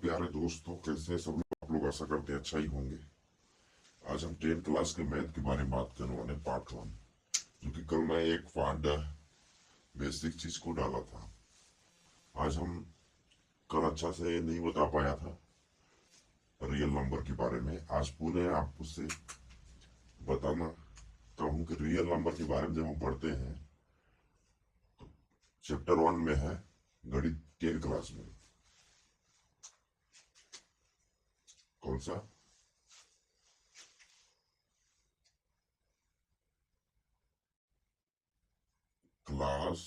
प्यारे दोस्तों, कैसे हैं सब लोग? आप लोग आशा करते हैं अच्छा ही होंगे। आज हम 10th क्लास के मैथ के बारे में बात करने वाले पार्ट 1, जो कि कल मैं एक फार्ड बेसिक चीज को डाला था। आज हम कल अच्छा से नहीं बता पाया था रियल नंबर के बारे में। आज पूरे आपको से बताना चाहूँ कि रियल नंबर के बारे में जब हम पढ़ते हैं तो चैप्टर 1 में है गणित 10 क्लास में। कौन सा? क्लास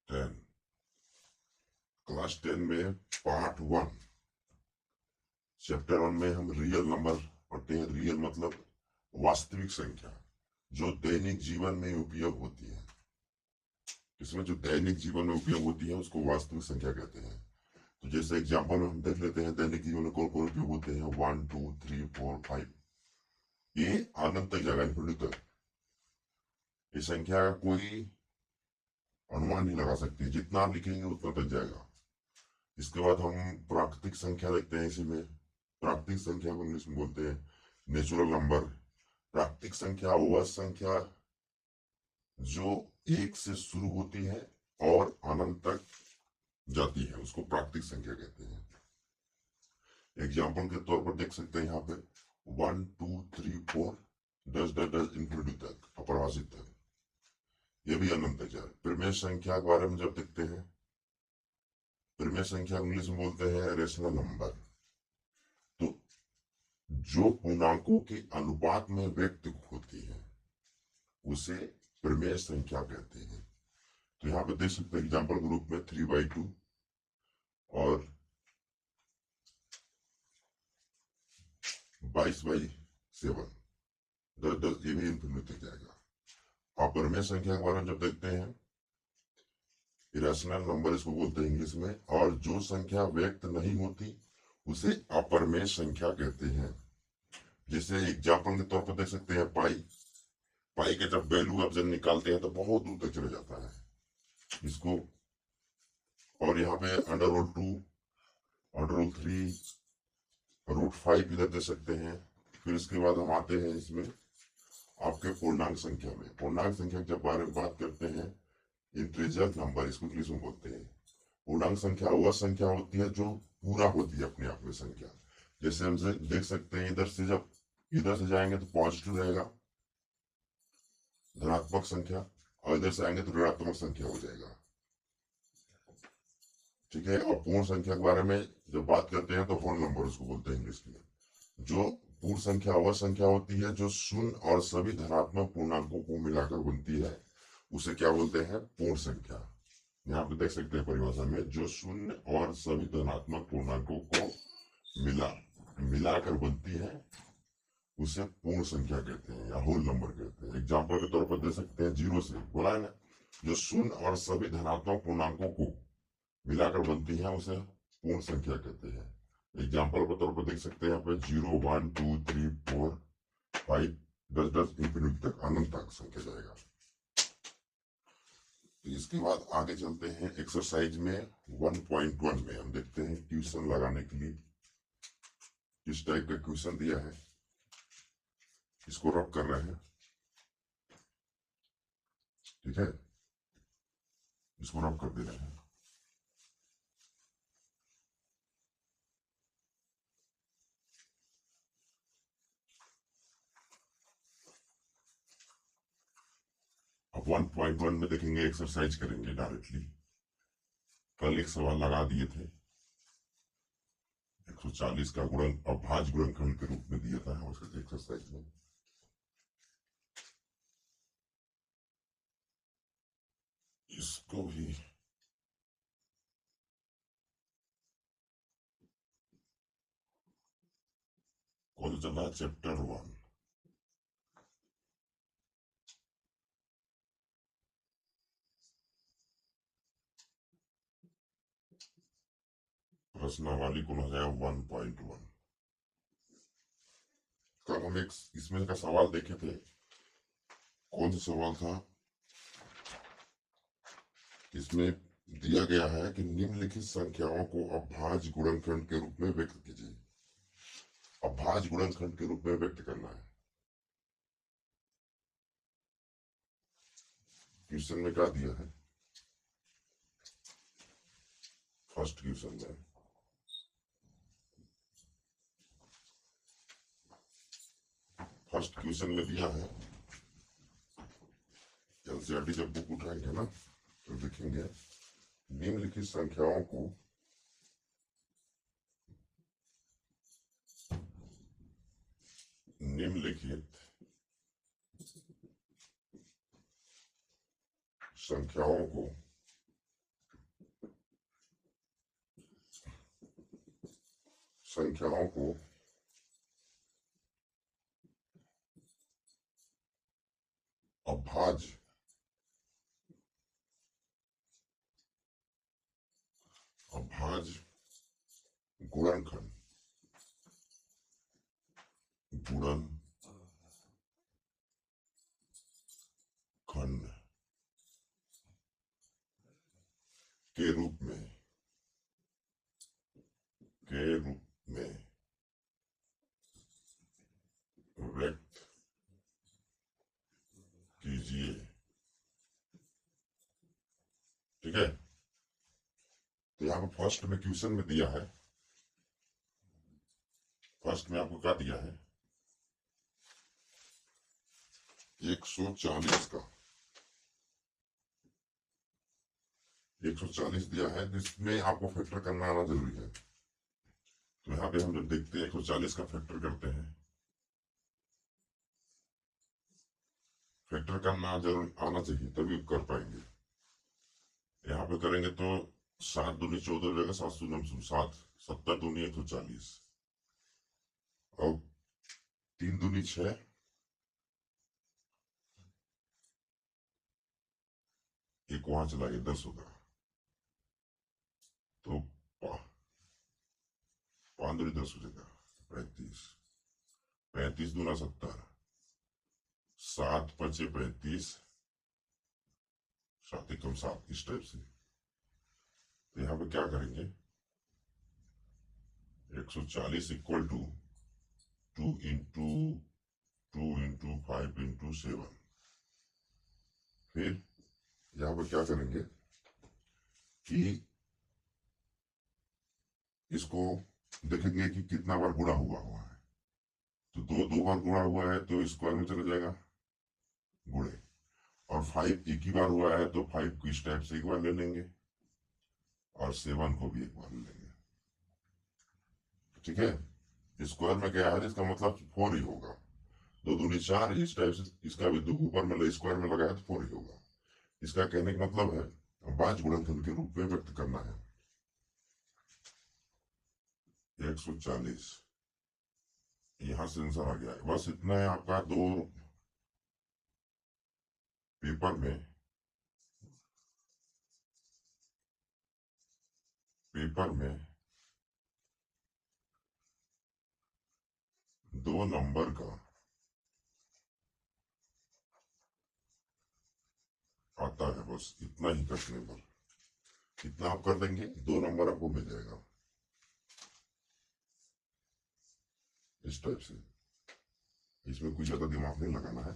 10। क्लास 10 में पार्ट 1 चैप्टर 1 में हम रियल नंबर पढ़ते हैं। रियल मतलब वास्तविक संख्या जो दैनिक जीवन में उपयोग होती है। इसमें जो दैनिक जीवन में उपयोग होती है उसको वास्तविक संख्या कहते हैं। तो जैसे एग्जाम्पल में हम देख लेते हैं दैनिक जीवन में कौन कौन उपयोग होते हैं। 1 2 3 4 5, ये अनंत तक जाएगा, इन्फिनिटी तक। ये संख्या का कोई अनुमान नहीं लगा सकते, जितना लिखेंगे उतना तक जाएगा। इसके बाद हम प्राकृतिक संख्या देखते हैं। इसी में प्राकृतिक संख्या को इंग्लिश में बोलते हैं नेचुरल नंबर। प्राकृतिक संख्या वह संख्या जो एक से शुरू होती है और अनंत तक जाती है, उसको प्राकृतिक संख्या कहते हैं। एग्जाम्पल के तौर पर देख सकते हैं यहाँ पे 1 2 3 4 10 10 10 इन्फिनिटी तक, अपरिभाषित तक, ये भी अनंत तक जाए। परिमेय संख्या के बारे में जब देखते हैं, परिमेय संख्या इंग्लिश में बोलते हैं रेशनल नंबर। तो जो पूर्णांकों के अनुपात में व्यक्त होती है उसे परिमेय संख्या कहते हैं। तो यहाँ पे देख सकते हैं एग्जाम्पल के रूप में 3/2 और 22/7, 10 10, ये भी इन्फिनिटी तक जाएगा। और परिमेय संख्या के बारे में जब देखते हैं, इरेशनल नंबर इसको बोलते हैं इंग्लिश में। और जो संख्या व्यक्त नहीं होती उसे अपरिमेय संख्या कहते हैं। जैसे एग्जाम्पल के तौर पर देख सकते हैं पाई। पाई के जब वैल्यू आप जब निकालते हैं तो बहुत दूर तक चले जाता है इसको। और यहाँ पे √2, √3, √5 इधर दे सकते हैं। फिर इसके बाद हम आते हैं इसमें आपके पूर्णांक संख्या में। पूर्णांक संख्या के बारे में बात करते हैं, इंटीजर नंबर इसको इंग्लिश में बोलते हैं। पूर्णांक संख्या वह संख्या होती है जो पूरा होती है अपने आप में संख्या। जैसे हम देख सकते हैं इधर से जब इधर से जाएंगे तो पॉजिटिव रहेगा, धनात्मक संख्या, और इधर से आएंगे तो ऋणात्मक संख्या हो जाएगा। ठीक है। और पूर्ण संख्या के बारे में जब बात करते हैं तो होल नंबर उसको बोलते हैं इंग्लिश में। जो पूर्ण संख्या वह संख्या होती है जो शून्य और सभी धनात्मक पूर्णांकों को मिलाकर बनती है, उसे क्या बोलते हैं? पूर्ण संख्या। यहाँ पे देख सकते हैं परिभाषा में, जो शून्य और सभी धनात्मक पूर्णांकों को मिलाकर बनती है उसे पूर्ण संख्या कहते हैं या होल नंबर कहते हैं। एग्जाम्पल के तौर पर दे सकते हैं 0 से, बोला है ना, जो शून्य और सभी धनात्मक पूर्णांकों को मिलाकर बनती है उसे पूर्ण संख्या कहते हैं। एग्जाम्पल के तौर पर देख सकते हैं यहाँ पे 0 1 2 3 4 5 10 10 इन्फिनिटी तक, अनंत तक संख्या जाएगा। तो इसके बाद आगे चलते हैं एक्सरसाइज में 1.1 में। हम देखते हैं ट्यूशन लगाने के लिए किस टाइप का क्वेश्चन दिया है। इसको रब कर रहे हैं, ठीक है, इसको रब कर दे रहे हैं। अब 1.1 में देखेंगे, एक्सरसाइज करेंगे डायरेक्टली। कल एक सवाल लगा दिए थे, 140 का गुणन अभाज्य गुणनखंड के रूप में दिया था उसके एक्सरसाइज में। इसको भी कौन चला चैप्टर 1। प्रश्नावली को हो जाएगा 1.1। कल हम एक इसमें का सवाल देखे थे, कौन सा सवाल था इसमें? दिया गया है कि निम्नलिखित संख्याओं को अभाज्य गुणनखंड के रूप में व्यक्त कीजिए। अभाज्य गुणनखंड के रूप में व्यक्त करना है। क्वेश्चन में क्या दिया है? फर्स्ट क्वेश्चन में दिया है, एनसीईआरटी जब बुक उठाएंगे ना तो देखेंगे निम्नलिखित संख्याओं को निम्नलिखित संख्याओं को अभाज्य गुणनखंड के रूप में व्यक्त कीजिए। ठीक है, तो यहाँ पर फर्स्ट में क्वेश्चन में दिया है, फर्स्ट में आपको क्या दिया है? 140 का 140 दिया है, जिसमें आपको फैक्टर करना आना जरूरी है। तो यहाँ पे हम जब देखते हैं 140 का फैक्टर करते हैं, फैक्टर करना जरूर आना चाहिए तभी कर पाएंगे। यहाँ पे करेंगे तो 7 दूनी 14 हो जाएगा, 7 दूनी 7, 7 दूनी 140 और 3 दूनी 6, एक वहां चला गया 10 होगा, तो 5 दूनी 10 हो जाएगा 35, 35 दूना 70, 7 5 35, 7 एकम 7, इस टाइप से। तो यहाँ पे क्या करेंगे? 140 इक्वल टू 2 इंटू 5 इंटू 7। फिर यहाँ पर क्या करेंगे कि इसको देखेंगे कि कितना बार गुणा हुआ है। तो 2 बार गुणा हुआ है तो स्क्वायर में चला जाएगा गुणे, और 5 एक ही बार हुआ है तो 5 को इस टाइप से एक बार ले लेंगे और 7 को भी एक बार ले लेंगे। ठीक है, स्क्वायर में क्या है, इसका मतलब 4 ही होगा। 2 दूनी 4, इस टाइप से इसका भी 2 ऊपर में स्क्वायर में लगाया तो 4 ही होगा। इसका कहने का मतलब है अभाज्य गुणनखंड के रूप में व्यक्त करना है। 140 यहां से आंसर आ गया है। बस इतना है आपका। दो पेपर में पेपर में 2 नंबर का आता है, बस इतना ही करने पर, इतना आप कर देंगे 2 नंबर आपको मिल जाएगा इस टाइप से। इसमें कोई ज्यादा दिमाग नहीं लगाना है,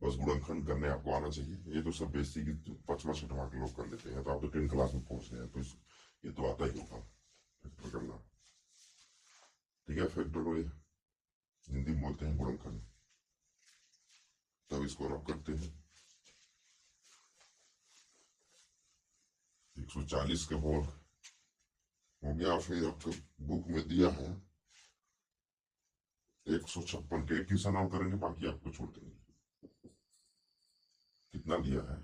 बस गुणनखंड करने आपको आना चाहिए। ये तो सब बेसिक 5वां 6वां के लोग कर लेते हैं, तो आप तो 10 क्लास में पहुंच गए हैं, तो ये तो आता ही होगा फैक्टर करना। ठीक है, फैक्टर को हिंदी में बोलते हैं गुणनखंड। तब इसको रब करते हैं 140 के बोल हो गया। फिर आपको बुक में दिया है 156 के, एक किसान और करेंगे, बाकी आपको छोड़ देंगे। कितना दिया है?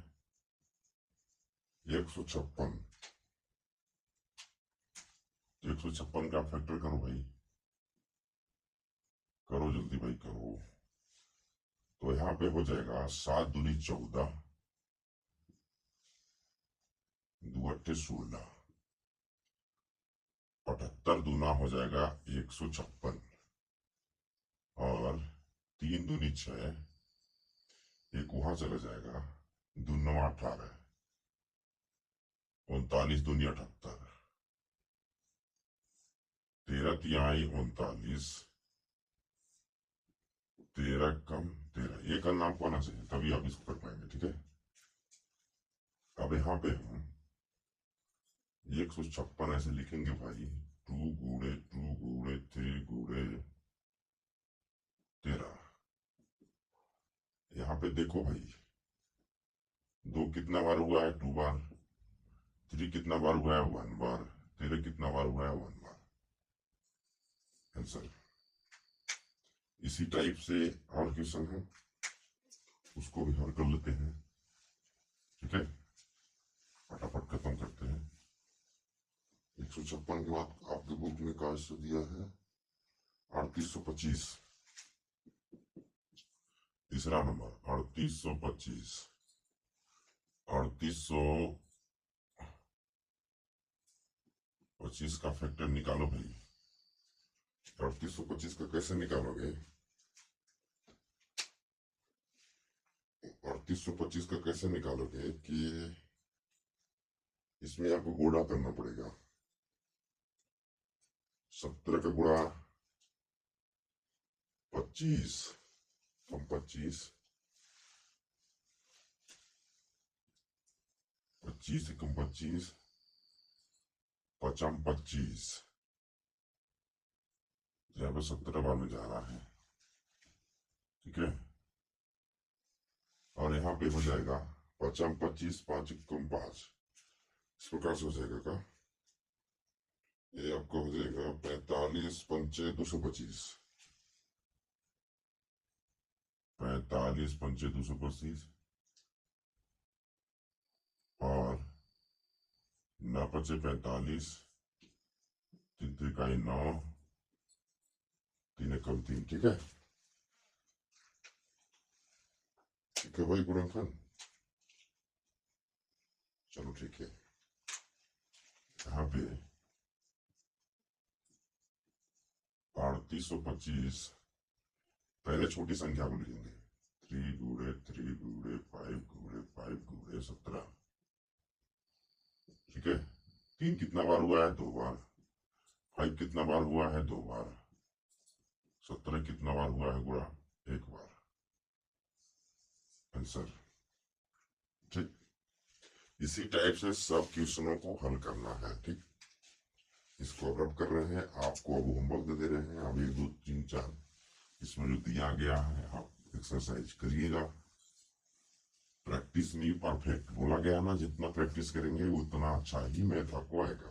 156। 156 का फैक्टर करो भाई, करो जल्दी भाई करो। तो यहाँ पे हो जाएगा 7 दूनी 14, 2 अट्ठे 16, 78 दूना हो जाएगा 156, और 3 दूनी 6, एक वहां चला जाएगा, 2 9 18, 39 दूनी 78, 13 तिहाई 39, 13 कम 13, ये करना आपको आना चाहिए, तभी आप इसको कर पाएंगे। ठीक है, अब यहाँ पे हम 156 ऐसे लिखेंगे भाई, 2 गुणे 2 गुणे 3 गुणे 13। यहाँ पे देखो भाई, 2 कितना बार हुआ है, 2 बार, 3 कितना बार हुआ है, 1 बार, 13 कितना बार हुआ है, 1 बार। आंसर। इसी टाइप से और क्वेश्चन है, उसको भी हल कर लेते हैं। ठीक है, फटाफट खत्म करते हैं। 156 के बाद आपके बुक में का दिया है 3825, तीसरा नंबर 3825, 3825 का फैक्टर निकालो भाई। 3825 का कैसे निकालोगे, 3825 का कैसे निकालोगे कि इसमें आपको गुणा करना पड़ेगा। 17 का गुणा 25 कम 25, 25 से कम 25, 25, यहाँ पे 17 बार में जा रहा है। ठीक है, और यहाँ पे हो जाएगा 25, 5 कम 5, इस प्रकार से हो जाएगा का, ये आपका हो जाएगा 45 पंचे 225, 45 पंचे 225, और 9 पचे 45, 3 त्रिकाई 9, 3 कम 3। ठीक है, ठीक है भाई गुणनखंड, चलो ठीक है। यहाँ पे 3825 पहले छोटी संख्या को लिखेंगे, 3 गुणे 3 गुणे 5 गुणे 5 गुणे 17। ठीक है, 3 कितना बार हुआ है, 2 बार, 5 कितना बार हुआ है, 2 बार, 17 कितना बार हुआ है, गुणा 1 बार। आंसर। ठीक, इसी टाइप से सब क्वेश्चनों को हल करना है। ठीक, इसको अब रब कर रहे हैं, आपको अब होमवर्क दे रहे हैं, अब 1 2 3 4 इसमें जो दिया गया है आप एक्सरसाइज करिएगा। प्रैक्टिस नहीं परफेक्ट बोला गया ना, जितना प्रैक्टिस करेंगे उतना अच्छा ही मैथ आपको आएगा।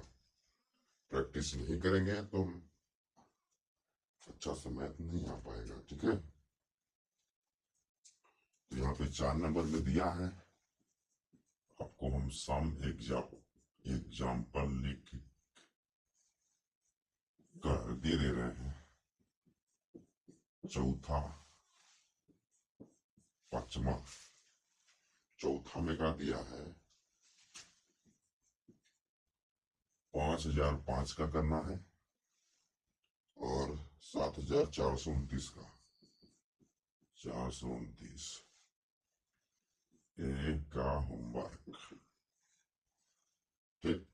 प्रैक्टिस नहीं करेंगे तो अच्छा से मैथ नहीं आ पाएगा। ठीक है, तो यहाँ पे 4 नंबर में दिया है आपको, हम सम एग्जाम्पल लिख कर दे रहे हैं। चौथा पांचवा, चौथा में का दिया है 5005 का करना है और 7429 का, 429 एक का होमवर्क। ठीक,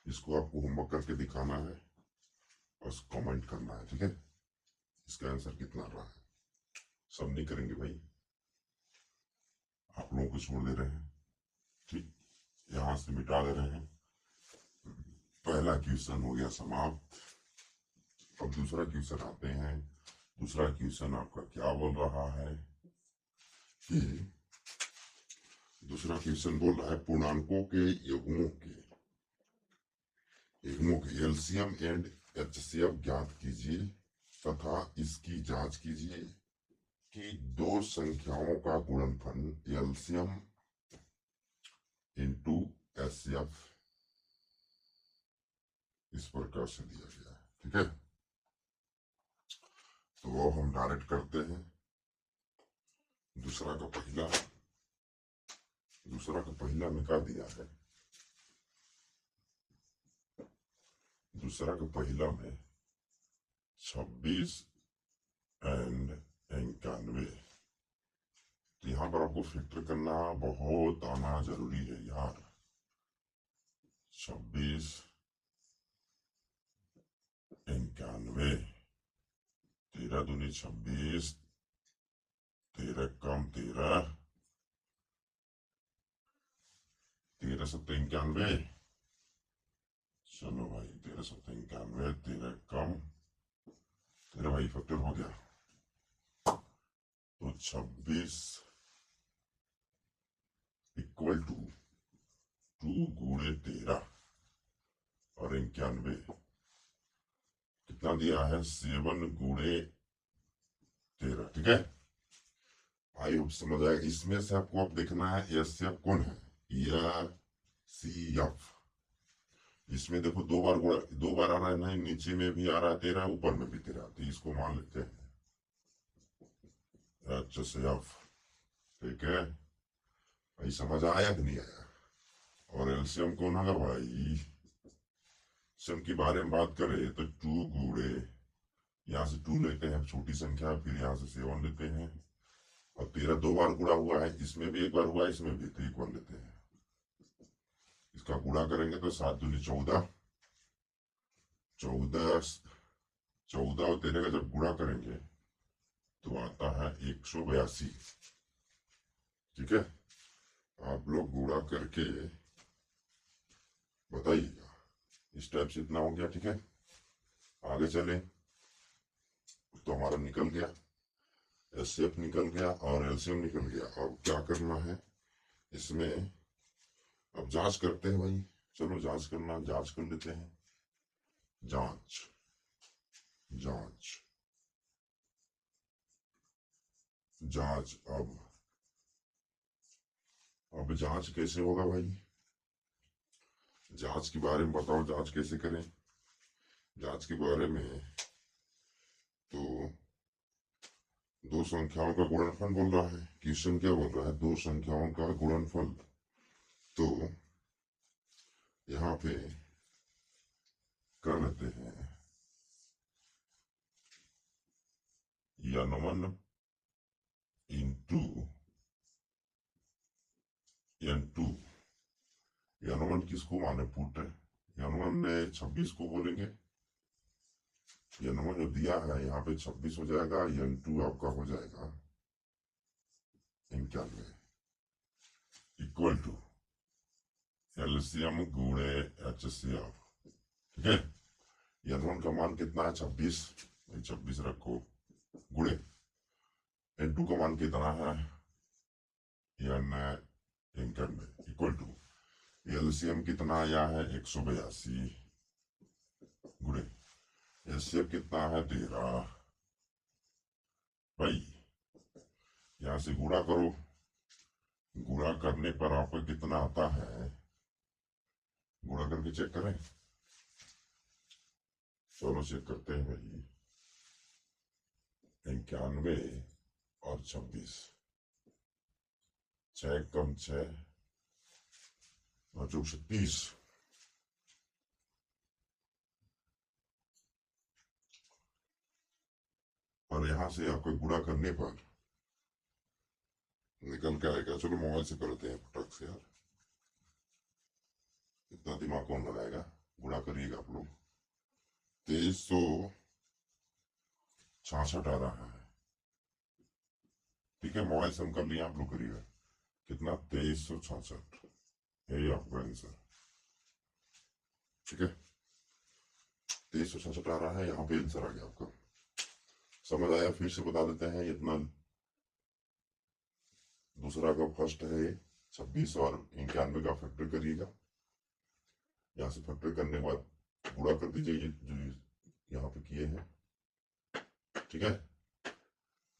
इसको आपको होमवर्क करके दिखाना है और कमेंट करना है। ठीक है, इसका आंसर कितना रहा है, सब नहीं करेंगे भाई, आप लोगों को छोड़ दे रहे हैं। ठीक, यहां से मिटा दे रहे हैं। पहला क्वेश्चन हो गया समाप्त। अब दूसरा क्वेश्चन आते हैं। दूसरा क्वेश्चन आपका क्या बोल रहा है कि दूसरा क्वेश्चन बोल रहा है पूर्णांकों के युग्मों के एलसीएम एंड एचसीएफ ज्ञात कीजिए तथा इसकी जांच कीजिए कि दो संख्याओं का गुणनफल एलसीएम इंटू एचसीएफ इस प्रकार से दिया गया है। ठीक है, तो हम डायरेक्ट करते हैं। दूसरा का पहला में क्या दिया है, दूसरा का पहला में 26 एंड 91। तो यहाँ पर आपको फिल्टर करना बहुत आना जरूरी है यार। 26 91, 13 दूनी 26, 13 कम 13, 13 सत्तर 91। चलो भाई 13 सत्तर 91, 13 कम 13 भाई फैक्टर हो गया, तो 26 इक्वल टू 2 गुणे 13 और 91, कितना दिया है 7 गुणे 13। ठीक है, आई होप समझ आएगा। इसमें से आपको अब देखना है एस एफ कौन है या सी एफ। इसमें देखो दो बार आ रहा है ना, नीचे में भी आ रहा है 13, ऊपर में भी 13, तो इसको मान लेते हैं एच से एफ। ठीक है भाई, समझ आया कि नहीं आया। और एलसीएम कौन होगा भाई, एलसीएम के बारे में बात करें तो 2 गुणे, यहाँ से 2 लेते हैं छोटी संख्या, फिर यहाँ से 7 लेते हैं, और 13 2 बार गुणा हुआ है, इसमें भी 1 बार हुआ है, इसमें भी, तो इक्वल लेते हैं। इसका गुणा करेंगे तो 7 दूनी 14, 14 और 13 का जब गुणा करेंगे तो आता है 182। ठीक है, आप लोग गुणा करके बताइएगा। इस टाइप से इतना हो गया। ठीक है, आगे चले तो हमारा निकल गया, एचसीएफ निकल गया और एलसीएम निकल गया। अब क्या करना है इसमें, अब जांच करते हैं भाई। चलो जांच करना, जांच कर लेते हैं। जांच जांच जांच अब जांच कैसे होगा भाई, जांच के बारे में बताओ, जांच कैसे करें। जांच के बारे में तो दो संख्याओं का गुणनफल बोल रहा है, क्वेश्चन क्या बोल रहा है, दो संख्याओं का गुणनफल। तो यहाँ पे कर लेते हैं n1 इंटू n2। n1 किसको माने, पुट है, n1 में 26 को बोलेंगे। n1 जो दिया है यहाँ पे 26 हो जाएगा, n2 आपका हो जाएगा 91, इक्वल टू एलसीएम गुणे एचसीएफ। ठीक है, n1 का मान कितना है 26, 26 रखो, गुणे n2 का मान कितना है n91, इक्वल टू एलसीएम कितना आया है 182, गुणे एचसीएफ कितना है 13। भाई यहां से गुणा करो, गुणा करने पर आपको कितना आता है, गुणा करके चेक करें। चलो चेक करते हैं भाई, 91 और 26, 6 कम 6 और 36। और यहां से आपको गुणा करने पर निकल के आएगा। चलो मोबाइल से करते हैं फटक से यार, इतना दिमाग कौन लगाएगा। गुणा करिएगा आप लोग, 2366 आ रहा है। ठीक है, मोबाइल से हम कर लिया, आप लोग करिएगा। कितना 2366 यही आपका आंसर। ठीक है, 2366 आ रहा है, यहाँ पे आंसर आ गया आपका। समझ आया, फिर से बता देते हैं। इतना दूसरा का फर्स्ट है, 26 और 91 का फैक्टर करिएगा। यहाँ से फैक्टर करने के बाद गुणा कर दीजिए जो यहाँ पे किए हैं। ठीक है,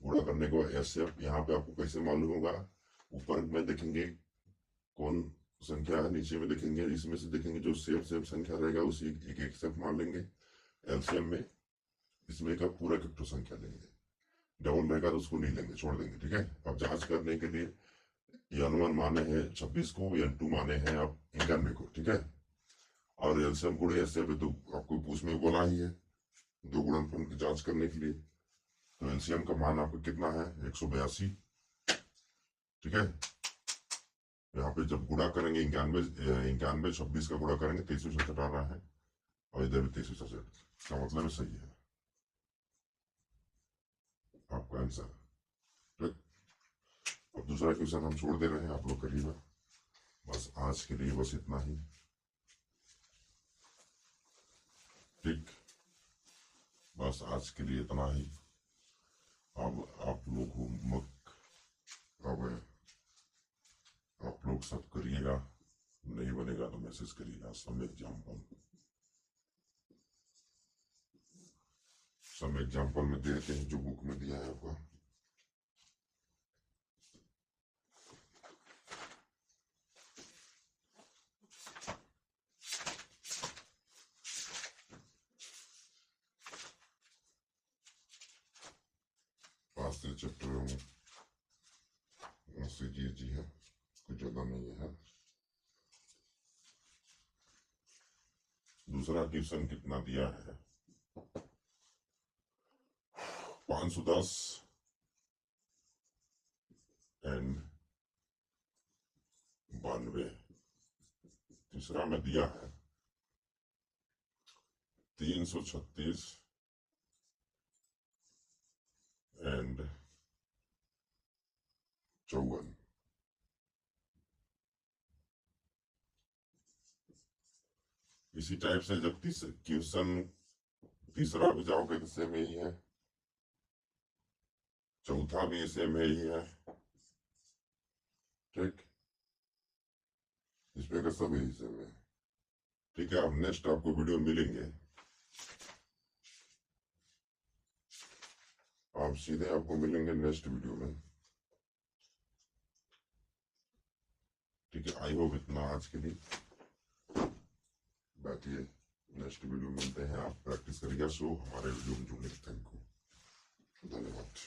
गुणा करने को ऐसे यहाँ पे आपको कैसे मालूम होगा, ऊपर में देखेंगे कौन संख्या है, नीचे में देखेंगे, इसमें से देखेंगे जो सेम संख्या रहेगा उसी एक से मान लेंगे एलसीएम में। इसमें का पूरा इकट्ठा संख्या लेंगे, डबल रहेगा तो उसको नहीं लेंगे, छोड़ देंगे। ठीक है, अब जांच करने के लिए n1 माने हैं 26 को, n2 माने हैं आप 91 को। ठीक है, और एलसीएम गुणे ऐसे तो आपको पूछ में बोला ही है, दो गुणनफल की जांच करने के लिए। तो एलसीएम का मान आपका कितना है 182। ठीक है, यहाँ पे जब गुणा करेंगे 91 का गुणा करेंगे 2367 आ रहा है, और इधर भी 2367 का मतलब है सही है आपका आंसर। ठीक, अब दूसरा क्वेश्चन हम छोड़ दे रहे हैं, आप लोग करिएगा। बस आज के लिए बस इतना ही। ठीक, बस आज के लिए इतना ही। अब आप लोग होमवर्क अब आप लोग सब करिएगा, नहीं बनेगा तो मैसेज करिएगा। सम एग्जाम्पल में देते हैं जो बुक में दिया है आपका। पांच से चैप्टर में जी है, कुछ ज्यादा नहीं है। दूसरा क्वेश्चन कितना दिया है? 510 एंड 92। तीसरा में दिया है 336 एंड 54। इसी टाइप से जब क्वेश्चन तीसरा भी जाओगे तो सेम ही है, चौथा भी सेम ही है। ठीक, इसमें का सब यही सेम है। ठीक है, अब नेक्स्ट आपको वीडियो मिलेंगे, आप सीधे आपको मिलेंगे नेक्स्ट वीडियो में। ठीक है, आई होप इतना आज के लिए। बैठिए, नेक्स्ट वीडियो मिलते हैं। आप प्रैक्टिस करिएगा। सो हमारे वीडियो में जुड़ने के थैंक यू, धन्यवाद।